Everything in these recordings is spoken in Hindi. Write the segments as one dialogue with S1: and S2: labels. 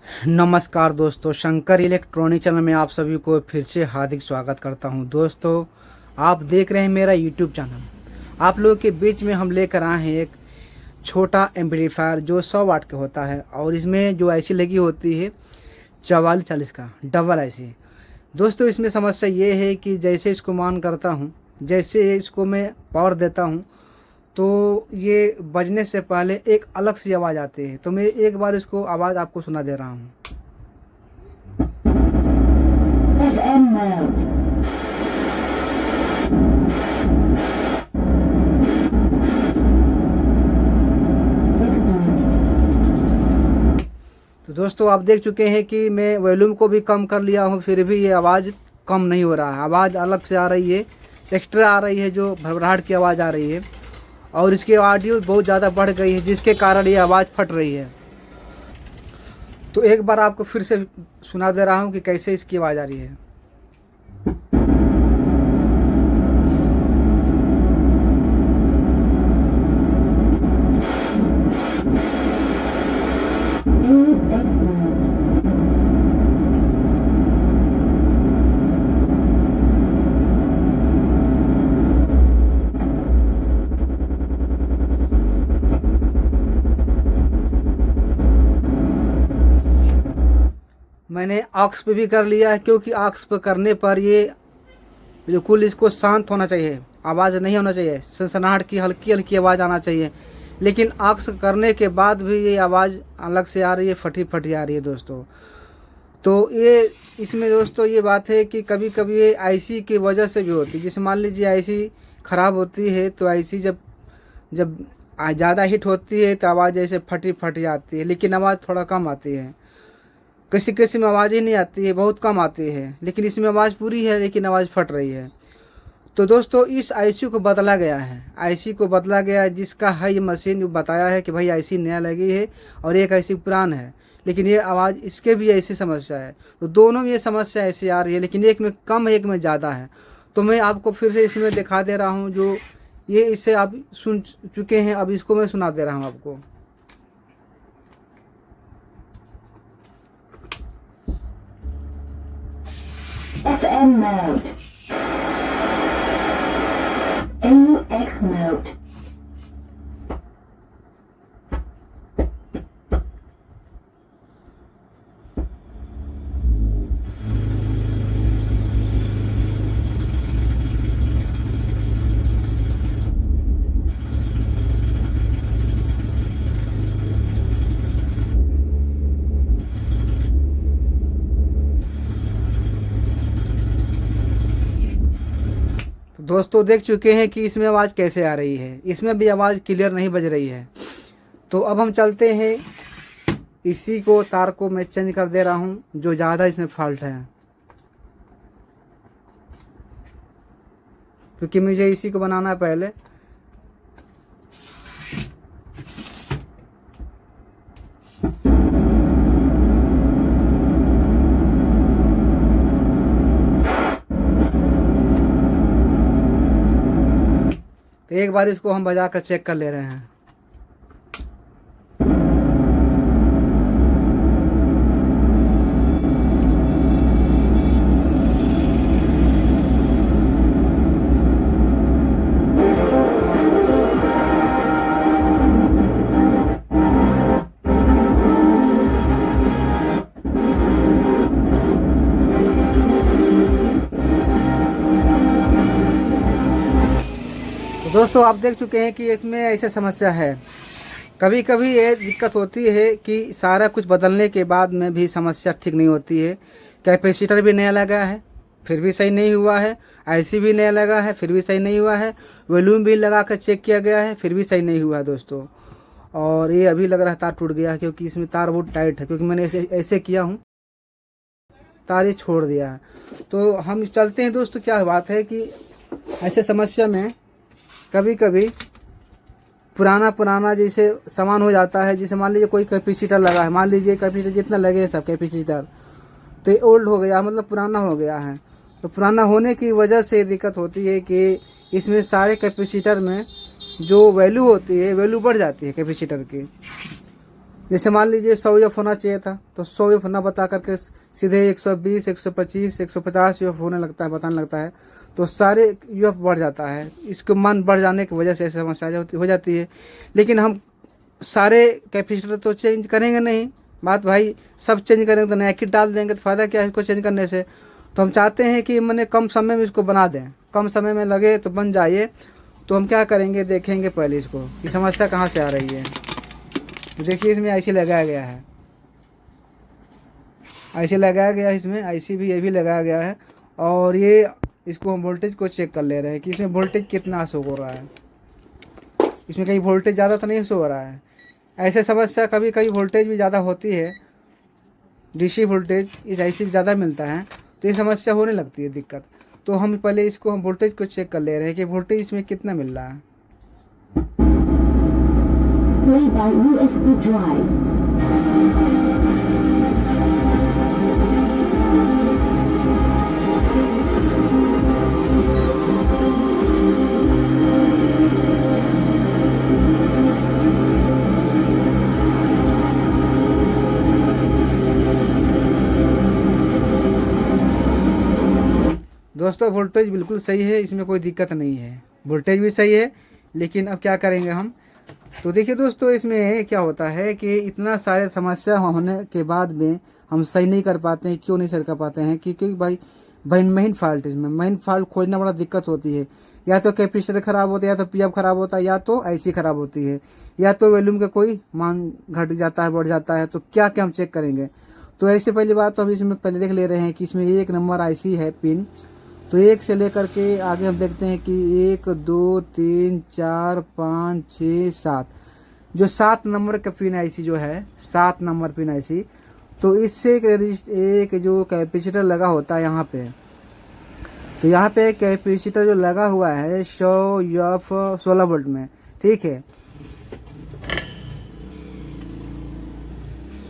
S1: नमस्कार दोस्तों, शंकर इलेक्ट्रॉनिक चैनल में आप सभी को फिर से हार्दिक स्वागत करता हूं। दोस्तों, आप देख रहे हैं मेरा यूट्यूब चैनल। आप लोगों के बीच में हम लेकर आए हैं एक छोटा एम्पलीफायर जो 100 वाट का होता है और इसमें जो आईसी लगी होती है 4440 का डबल आईसी। दोस्तों, इसमें समस्या ये है कि जैसे इसको मान करता हूं, जैसे इसको मैं पावर देता हूं तो ये बजने से पहले एक अलग सी आवाज़ आती है। तो मैं एक बार इसको आवाज़ आपको सुना दे रहा हूँ।
S2: FM mode.
S1: तो दोस्तों, आप देख चुके हैं कि मैं वॉल्यूम को भी कम कर लिया हूँ, फिर भी ये आवाज़ कम नहीं हो रहा है। आवाज़ अलग से आ रही है, एक्स्ट्रा आ रही है, जो भड़बड़ाहट की आवाज़ आ रही है और इसकी ऑडियो बहुत ज़्यादा बढ़ गई है, जिसके कारण ये आवाज़ फट रही है। तो एक बार आपको फिर से सुना दे रहा हूँ कि कैसे इसकी आवाज़ आ रही है।
S2: X mode.
S1: मैंने ऑक्स पे भी कर लिया है, क्योंकि ऑक्स पे करने पर ये बिल्कुल इसको शांत होना चाहिए, आवाज़ नहीं होना चाहिए, सनसनाहट की हल्की हल्की आवाज़ आना चाहिए। लेकिन ऑक्स करने के बाद भी ये आवाज़ अलग से आ रही है, फटी फटी आ रही है दोस्तों। तो ये इसमें दोस्तों ये बात है कि कभी कभी ये आईसी की वजह से भी होती है। जैसे मान लीजिए आईसी ख़राब होती है तो आईसी जब जब ज़्यादा हिट होती है तो आवाज़ जैसे फटी फटी आती है, लेकिन आवाज़ थोड़ा कम आती है। किसी किसी में आवाज़ ही नहीं आती है, बहुत कम आती है। लेकिन इसमें आवाज़ पूरी है, लेकिन आवाज़ फट रही है। तो दोस्तों, इस आईसी को बदला गया है, आईसी को बदला गया है, जिसका है ये मशीन बताया है कि भाई आईसी नया लगी है और एक आईसी पुरान है, लेकिन ये आवाज़ इसके भी ऐसी समस्या है। तो दोनों में ये समस्या ऐसी आ रही है, लेकिन एक में कम है, एक में ज़्यादा है। तो मैं आपको फिर से इसमें दिखा दे रहा हूँ, जो ये इससे आप सुन चुके हैं, अब इसको मैं सुना दे रहा हूँ आपको।
S2: FM mode. AUX mode.
S1: तो दोस्तों, देख चुके हैं कि इसमें आवाज़ कैसे आ रही है, इसमें भी आवाज़ क्लियर नहीं बज रही है। तो अब हम चलते हैं, इसी को तार को मैं चेंज कर दे रहा हूँ, जो ज़्यादा इसमें फॉल्ट है, क्योंकि मुझे इसी को बनाना है पहले। तो एक बार इसको हम बजा कर चेक कर ले रहे हैं। तो दोस्तों, आप देख चुके हैं कि इसमें ऐसे समस्या है। कभी कभी ये दिक्कत होती है कि सारा कुछ बदलने के बाद में भी समस्या ठीक नहीं होती है। कैपेसिटर भी नया लगा है, फिर भी सही नहीं हुआ है। आईसी भी नया लगा है, फिर भी सही नहीं हुआ है। वॉल्यूम भी लगा कर चेक किया गया है, फिर भी सही नहीं हुआ है दोस्तों। और ये अभी लग रहा है तार टूट गया है, क्योंकि इसमें तार बहुत टाइट है, क्योंकि मैंने ऐसे ऐसे किया हूँ, तार ये छोड़ दिया है। तो हम चलते हैं दोस्तों। क्या बात है कि ऐसे समस्या में कभी कभी पुराना जैसे सामान हो जाता है। जैसे मान लीजिए कोई कैपेसिटर लगा है, मान लीजिए कैपेसिटर जितना लगे हैं सब कैपेसिटर, तो ये ओल्ड हो गया, मतलब पुराना हो गया है। तो पुराना होने की वजह से दिक्कत होती है कि इसमें सारे कैपेसिटर में जो वैल्यू होती है, वैल्यू बढ़ जाती है कैपेसिटर की। जैसे मान लीजिए 100 यूएफ होना चाहिए था, तो 100 यूएफ ना बता करके सीधे 120, 125, 150 यूएफ होने लगता है, बताने लगता है, तो सारे यूएफ बढ़ जाता है। इसके मान बढ़ जाने की वजह से ऐसी समस्या हो जाती है। लेकिन हम सारे कैपेसिटर तो चेंज करेंगे नहीं, बात भाई सब चेंज करेंगे तो नया किट डाल देंगे, तो फ़ायदा क्या है इसको चेंज करने से। तो हम चाहते हैं कि मैंने कम समय में इसको बना दें, कम समय में लगे तो बन जाइए। तो हम क्या करेंगे, देखेंगे पहले इसको कि समस्या कहाँ से आ रही है। तो देखिए इसमें आईसी लगाया गया है, आईसी लगाया गया है, इसमें आईसी भी ये भी लगाया गया है। और ये इसको हम वोल्टेज को चेक कर ले रहे हैं कि इसमें वोल्टेज कितना शो हो रहा है, इसमें कहीं वोल्टेज ज़्यादा तो नहीं शो हो रहा है। ऐसे समस्या कभी कभी वोल्टेज भी ज़्यादा होती है, डीसी वोल्टेज इस आईसी में ज़्यादा मिलता है, तो ये समस्या होने लगती है दिक्कत। तो हम पहले इसको हम वोल्टेज को चेक कर ले रहे हैं कि वोल्टेज इसमें कितना मिल रहा है।
S2: Play by USB drive.
S1: दोस्तों वोल्टेज बिल्कुल सही है, इसमें कोई दिक्कत नहीं है, वोल्टेज भी सही है। लेकिन अब क्या करेंगे हम, तो देखिए दोस्तों इसमें क्या होता है कि इतना सारे समस्या होने के बाद में हम सही नहीं कर पाते हैं। क्यों नहीं सही कर पाते हैं, क्योंकि भाई मेन फॉल्ट, इसमें मेन फॉल्ट खोजना बड़ा दिक्कत होती है। या तो कैपेसिटर खराब होता है, या तो पीएफ खराब होता है, या तो आईसी खराब होती है, या तो वॉल्यूम का कोई मान घट जाता है, बढ़ जाता है। तो क्या क्या हम चेक करेंगे, तो ऐसे पहली बात तो हम इसमें पहले देख ले रहे हैं कि इसमें 1 नंबर आईसी है पिन। तो 1 से लेकर के आगे हम देखते हैं कि 1, 2, 3, 4, 5, 6, 7, जो 7 नंबर का पिन आईसी जो है, 7 नंबर पिन आईसी। तो इससे एक जो कैपेसिटर लगा होता है यहाँ पे, तो यहाँ पे कैपेसिटर जो लगा हुआ है 100 यूएफ 16 वोल्ट में, ठीक है।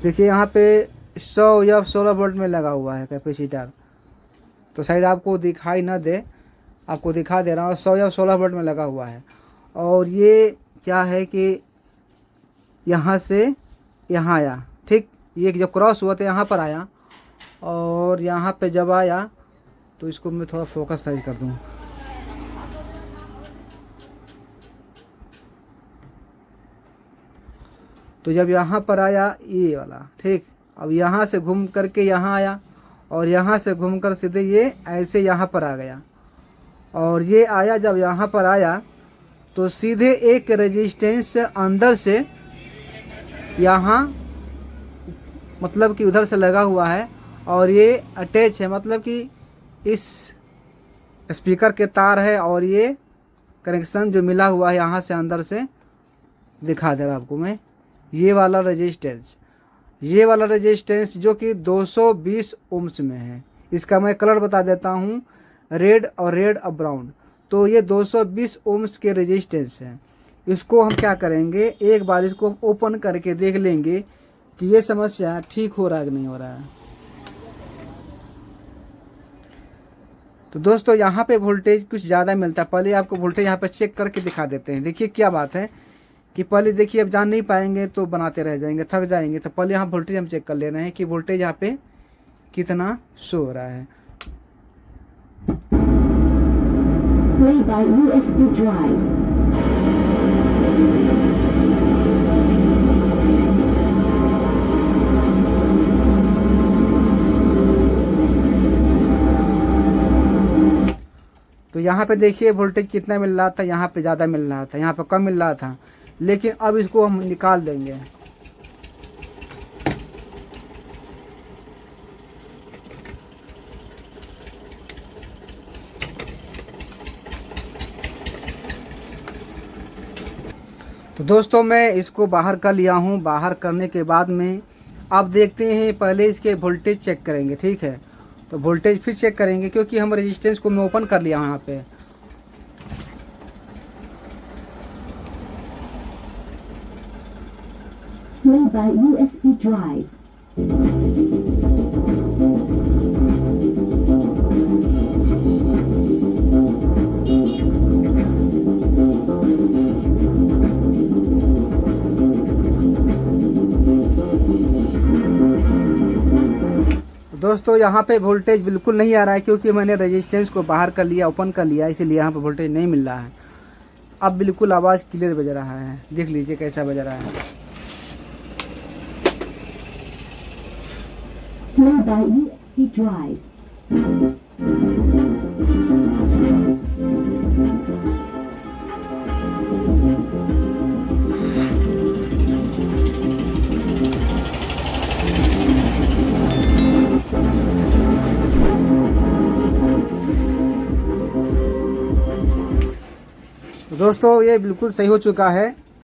S1: देखिए यहाँ पे 100 यूएफ 16 वोल्ट में लगा हुआ है कैपेसिटर, तो शायद आपको दिखाई ना दे, आपको दिखा दे रहा हूँ, 100 या 16 वोल्ट में लगा हुआ है। और ये क्या है कि यहाँ से यहाँ आया, ठीक, ये जब क्रॉस हुआ तो यहाँ पर आया, और यहाँ पे जब आया तो इसको मैं थोड़ा फोकस साइज कर दूँ। तो जब यहाँ पर आया ये वाला, ठीक, अब यहाँ से घूम करके यहाँ आया, और यहाँ से घूमकर सीधे ये ऐसे यहाँ पर आ गया। और ये आया, जब यहाँ पर आया तो सीधे एक रेजिस्टेंस अंदर से यहाँ, मतलब कि उधर से लगा हुआ है, और ये अटैच है, मतलब कि इस स्पीकर के तार है, और ये कनेक्शन जो मिला हुआ है यहाँ से अंदर से दिखा दे रहा आपको मैं, ये वाला रेजिस्टेंस जो कि 220 ओम्स में है। इसका मैं कलर बता देता हूँ, रेड और ब्राउन। तो ये 220 ओम्स के रेजिस्टेंस है। इसको हम क्या करेंगे, एक बार इसको हम ओपन करके देख लेंगे कि ये समस्या ठीक हो रहा है कि नहीं हो रहा है। तो दोस्तों यहाँ पे वोल्टेज कुछ ज़्यादा मिलता है। पहले आपको वोल्टेज यहाँ पे चेक करके दिखा देते हैं। देखिए क्या बात है कि पहले देखिए, अब जान नहीं पाएंगे तो बनाते रह जाएंगे, थक जाएंगे। तो पहले यहाँ वोल्टेज हम चेक कर ले रहे हैं कि वोल्टेज यहाँ पे कितना शो हो रहा है।
S2: Play by USB drive.
S1: तो यहाँ पे देखिए वोल्टेज कितना मिल रहा था, यहाँ पे ज़्यादा मिल रहा था, यहाँ पे कम मिल रहा था। लेकिन अब इसको हम निकाल देंगे। तो दोस्तों मैं इसको बाहर कर लिया हूँ। बाहर करने के बाद में अब देखते हैं, पहले इसके वोल्टेज चेक करेंगे, ठीक है। तो वोल्टेज फिर चेक करेंगे, क्योंकि हम रेजिस्टेंस को मैं ओपन कर लिया हूँ यहाँ पे।
S2: Play by USB drive.
S1: दोस्तों यहाँ पे वोल्टेज बिल्कुल नहीं आ रहा है क्योंकि मैंने रेजिस्टेंस को बाहर कर लिया, ओपन कर लिया, इसीलिए यहाँ पे वोल्टेज नहीं मिल रहा है। अब बिल्कुल आवाज़ क्लियर बज रहा है, देख लीजिए कैसा बज रहा है।
S2: Play by USB drive.
S1: दोस्तों ये बिल्कुल सही हो चुका है।